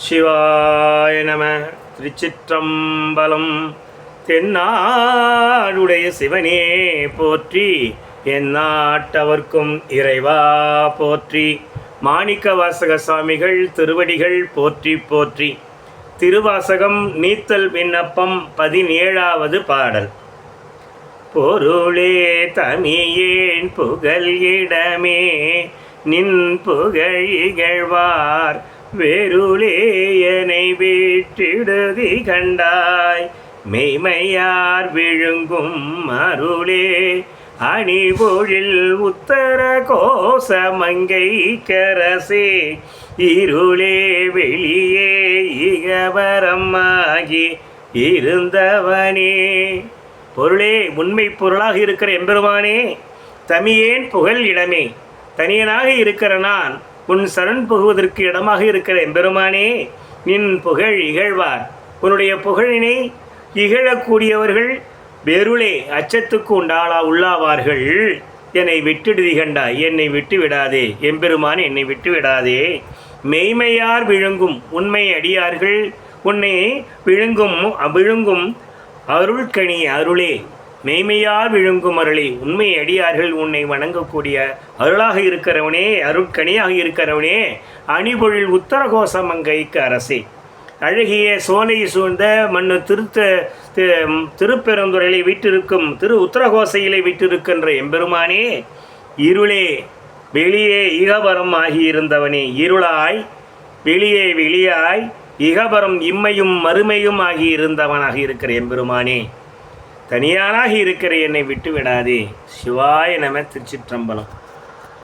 சிவாய நம. திருச்சிற்றம்பலம். தென்னாடுடைய சிவனே போற்றி, எந்நாட்டவர்க்கும் இறைவா போற்றி. மாணிக்க வாசக சுவாமிகள் திருவடிகள் போற்றி போற்றி. திருவாசகம் நீத்தல் விண்ணப்பம் 17வது பாடல். பொருளே தமியேன் புகழ் இடமே, நின் புகழ் இகழ்வார் வெருளேயனை வீற்றிடுதி கண்டாய். மெய்மையார் விழுங்கும் அருளே அணிபொழில் உத்தர கோசமங்கை கரசே, இருளே வெளியே இகவரமாகி இருந்தவனே. பொருளே, உண்மை பொருளாக இருக்கிற எம்பெருமானே, தமியேன் புகழ் இடமே, தனியனாக இருக்கிற நான் உன் சரண் புகுவதற்கு இடமாக இருக்கிற எம்பெருமானே, நின் புகழ் இகழ்வார், உன்னுடைய புகழினை இகழக்கூடியவர்கள் வெருளே அச்சத்துக்கு உள்ளாவார்கள். என்னை விட்டுடுதி கண்டாய், என்னை விட்டு விடாதே எம்பெருமான், என்னை விட்டு விடாதே. மெய்மையார் விழுங்கும் உண்மை அடியார்கள் உன்னை விழுங்கும் அருள்கனி அருளே, மெய்மையார் விழுங்கும் அருளே, உண்மை அடியார்கள் உன்னை வணங்கக்கூடிய அருளாக இருக்கிறவனே, அருட்கனியாக இருக்கிறவனே. அணிபொழில் உத்தரகோசமங்கைக்கு அரசே, அழகிய சோலை சூழ்ந்த மண்ணு திருப்பெருந்துறையிலே வீட்டிருக்கும் உத்தரகோசையிலே வீட்டிருக்கின்ற எம்பெருமானே, இருளே வெளியே இகபரம் ஆகியிருந்தவனே, இருளாய் வெளியே வெளியாய் இகபரம் இம்மையும் மறுமையும் ஆகியிருந்தவனாக இருக்கிற எம்பெருமானே, தனியானாக இருக்கிற என்னை விட்டு விடாதே. சிவாய நம. திருச்சிற்றம்பலம்.